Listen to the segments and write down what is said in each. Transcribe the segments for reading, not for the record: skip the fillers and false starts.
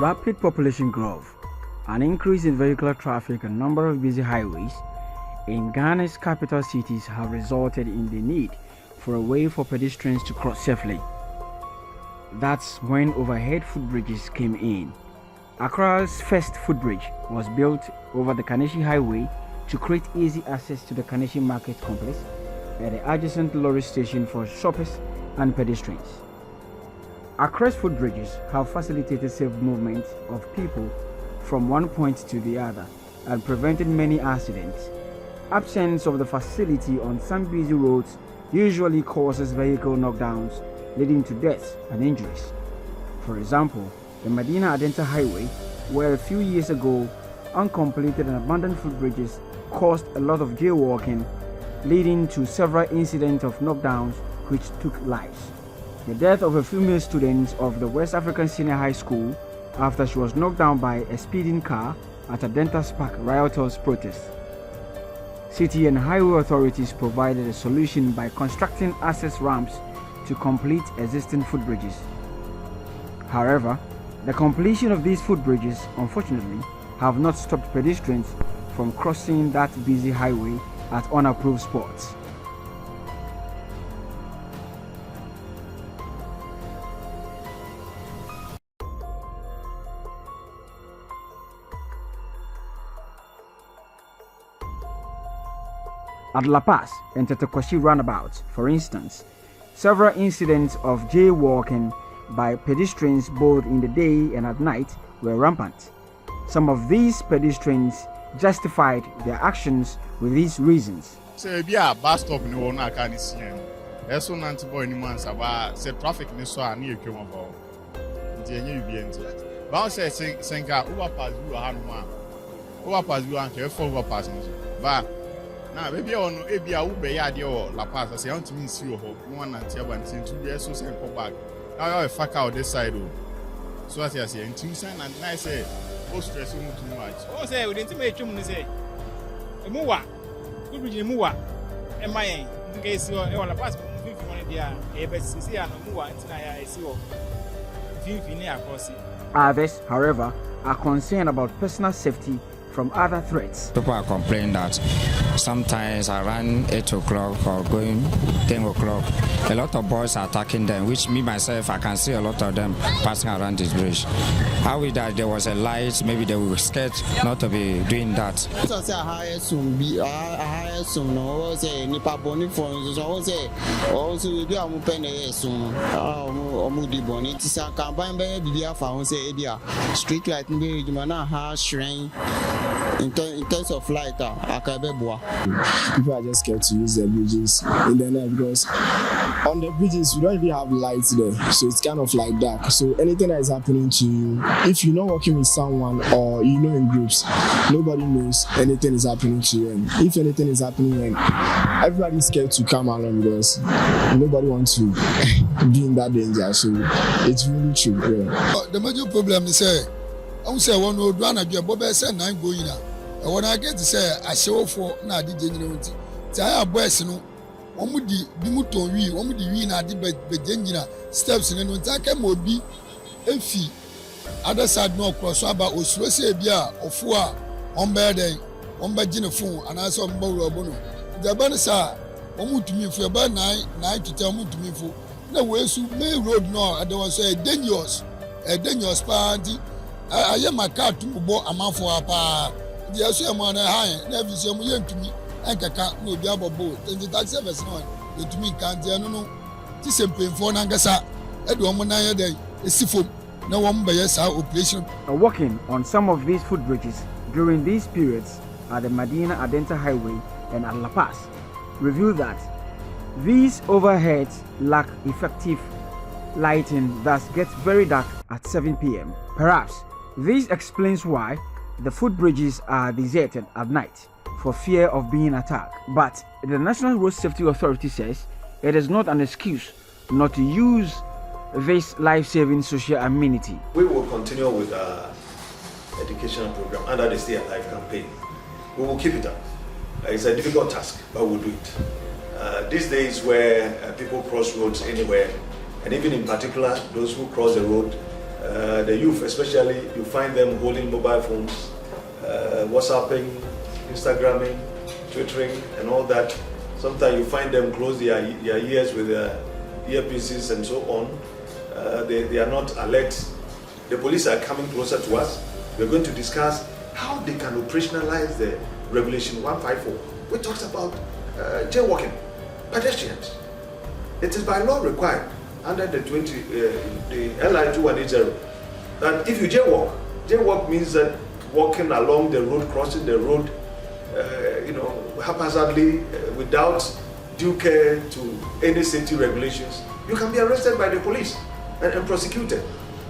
Rapid population growth, an increase in vehicular traffic and number of busy highways in Ghana's capital cities have resulted in the need for a way for pedestrians to cross safely. That's when overhead footbridges came in. Accra's first footbridge was built over the Kaneshie Highway to create easy access to the Kaneshie Market Complex and the adjacent lorry station for shoppers and pedestrians. Accra's footbridges have facilitated safe movement of people from one point to the other and prevented many accidents. Absence of the facility on some busy roads usually causes vehicle knockdowns, leading to deaths and injuries. For example, the Medina Adenta Highway, where a few years ago uncompleted and abandoned footbridges caused a lot of jaywalking, leading to several incidents of knockdowns which took lives. The death of a female student of the West African Senior High School after she was knocked down by a speeding car at a Adenta Park rioters protest. City and highway authorities provided a solution by constructing access ramps to complete existing footbridges. However, the completion of these footbridges, unfortunately, have not stopped pedestrians from crossing that busy highway at unapproved spots. At La Paz and Tetekwashi roundabouts, for instance, several incidents of jaywalking by pedestrians both in the day and at night were rampant. Some of these pedestrians justified their actions with these reasons. Say be a bus stop no one can see him. Eso nanti boy ni man saba say traffic ni so ani ekwe mo. Nti enye bi enti. Ba say senka overpass you hanuma. Overpass you an ke for overpass ni. Ba na baby on ebi a wo be ya de o La Paz say want me see ho. No one nanti abanti ntu bi so say come back. Now you fuck out this side o. So as you say nti say na I say o stress you too much. O say we didn't make chum ni say. Emuwa. Good bridge emuwa. Ema yen. Nke esi o e wala pass mo fi money dia. E be sisi ya no muwa nti na ya esi o. Fi across. Others, however, are concerned about personal safety from other threats. People are complaining that sometimes around 8 o'clock or going 10 o'clock, a lot of boys are attacking them, which me myself, I can see a lot of them passing around this bridge. How is that there was a light, maybe they were scared not to be doing that. Street light in terms of light, people are just scared to use the bridges in the night because on the bridges we don't even have lights there, so it's kind of like dark. So anything that is happening to you, if you're not working with someone or you know in groups, nobody knows anything is happening to you. And if anything is happening, everybody's scared to come along because nobody wants to be in that danger. So it's really true. Yeah. The major problem is I say one would run a job, but I said I'm going now. And when I get to say I show for now, the genuinity. I have boys, no, one would be muto we, one would be na the Benjina steps in and take a be a fee. Other side no cross about Oswese Bia or Fua on bed, on by Jennifer, and I saw Bono. The Banasa, one would to me for about 9 to 10 to me for no way to May Road. No, I don't say a dangerous party. I am my car to go a month for a pa. The Asian high, never see me to me, and Kaka no diabo boat, and the tax service no, to me can't no. This is painful Nangasa, at 1 day, a seafood, no one by yes, our operation. Walking on some of these footbridges during these periods at the Medina Adenta Highway and at La Paz reveal that these overheads lack effective lighting, thus gets very dark at 7 p.m. Perhaps this explains why the footbridges are deserted at night for fear of being attacked. But the National Road Safety Authority says it is not an excuse not to use this life-saving social amenity. We will continue with our educational program under the Stay Alive campaign. We will keep it up. It's a difficult task, but we'll do it. These days where people cross roads anywhere, and even in particular those who cross the road The youth especially, you find them holding mobile phones, WhatsApping, Instagramming, Twittering and all that. Sometimes you find them close their ears with their earpieces and so on. They are not alert. The police are coming closer to us. We're going to discuss how they can operationalize the Regulation 154, which talks about jaywalking, pedestrians. It is by law required under the LI 2180 that if you jaywalk means that walking along the road, crossing the road, haphazardly, without due care to any safety regulations, you can be arrested by the police and prosecuted.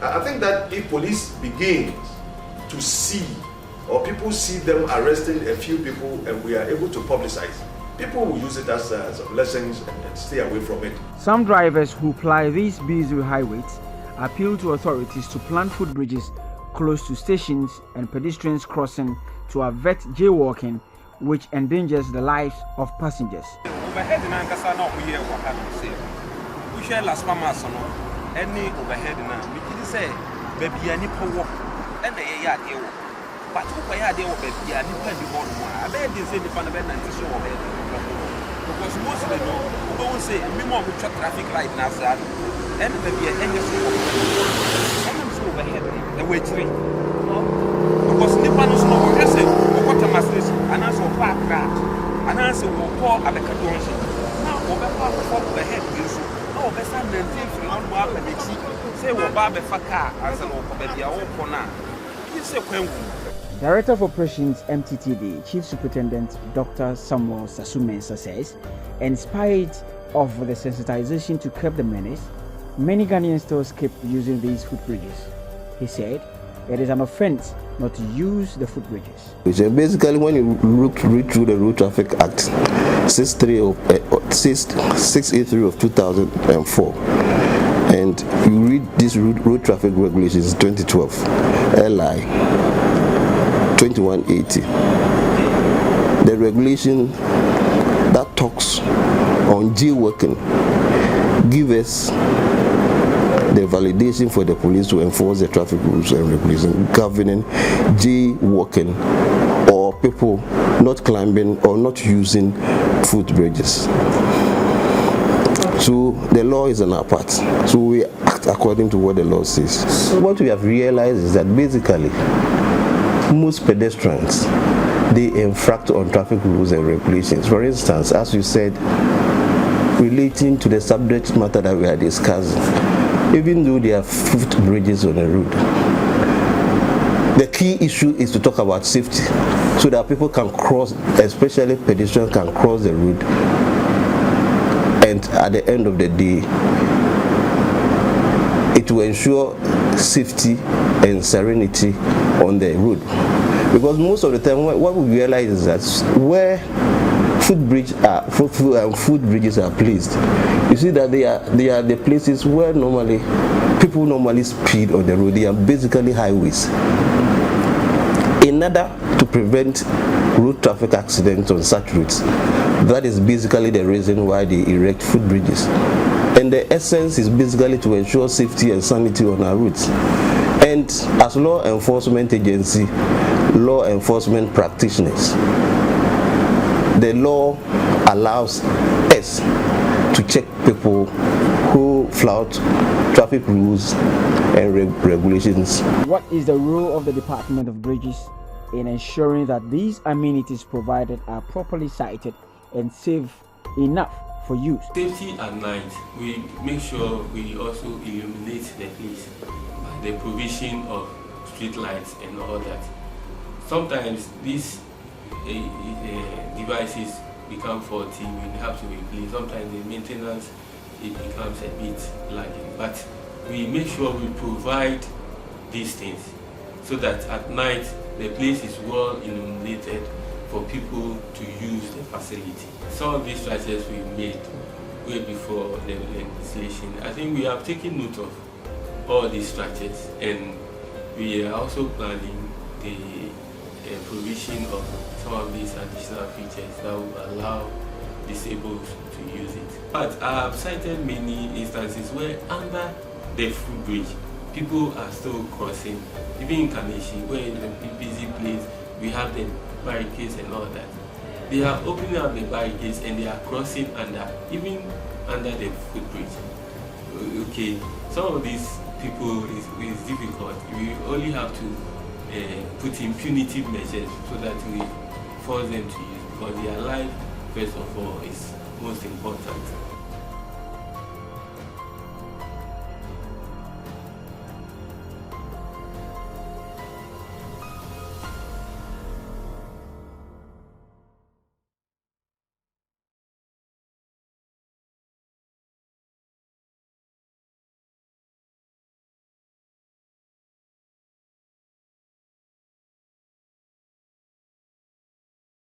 I think that if police begins to see, or people see them arresting a few people and we are able to publicize, people will use it as lessons and stay away from it. Some drivers who ply these busy highways appeal to authorities to plant footbridges close to stations and pedestrians crossing to avert jaywalking, which endangers the lives of passengers. Overhead in Ankasa now we hear what happens here. We share last mamas on any overhead now. We can say baby any power and the yard here. But who pay a deal baby and depend on one. I bet they say the fundamental to show overhead. Because most of them don't say we more with traffic light now, sir. And baby any overhead the way tree. Because the panels no one say what a master and answer park that and answer will call at the Cadonji. Now, over overhead is no best than 19 one and say what Baba Faka as an open. It's a quen. Director of Operations MTTD, Chief Superintendent Dr. Samuel Sasumensa says, in spite of the sensitization to curb the menace, many Ghanaians still skip using these footbridges. He said, it is an offense not to use the footbridges. Basically, when you read through the Road Traffic Act 683 of 2004, and you read this road traffic regulations 2012, LI 2180, the regulation that talks on jaywalking gives us the validation for the police to enforce the traffic rules and regulations governing jaywalking or people not climbing or not using footbridges. So the law is on our part. So we act according to what the law says. What we have realized is that basically most pedestrians, they infract on traffic rules and regulations. For instance, as you said, relating to the subject matter that we are discussing, even though there are footbridges on the road, the key issue is to talk about safety so that people can cross, especially pedestrians can cross the road, and at the end of the day it will ensure safety and serenity on the road. Because most of the time what we realize is that where footbridges are placed, you see that they are the places where people normally speed on the road. They are basically highways. In order to prevent road traffic accidents on such routes, that is basically the reason why they erect footbridges. And the essence is basically to ensure safety and sanity on our routes. And as law enforcement agency, law enforcement practitioners, the law allows us to check people who flout traffic rules and regulations. What is the role of the Department of Bridges in ensuring that these amenities provided are properly sited and safe enough for use? Safety at night, we make sure we also illuminate the place by the provision of street lights and all that. Sometimes these devices become faulty, we have to replace. Sometimes the maintenance, it becomes a bit lagging. But we make sure we provide these things so that at night the place is well illuminated for people to use the facility. Some of these structures we made way before the legislation. I think we have taken note of all these structures, and we are also planning the provision of some of these additional features that will allow disabled to use it. But I have cited many instances where under the footbridge, people are still crossing. Even in Kameshi, where in a busy place, we have the barricades and all that. They are opening up the barricades and they are crossing even under the footbridge. Okay, some of these people is difficult. We only have to put in punitive measures so that we force them to use, because their life, first of all, is most important.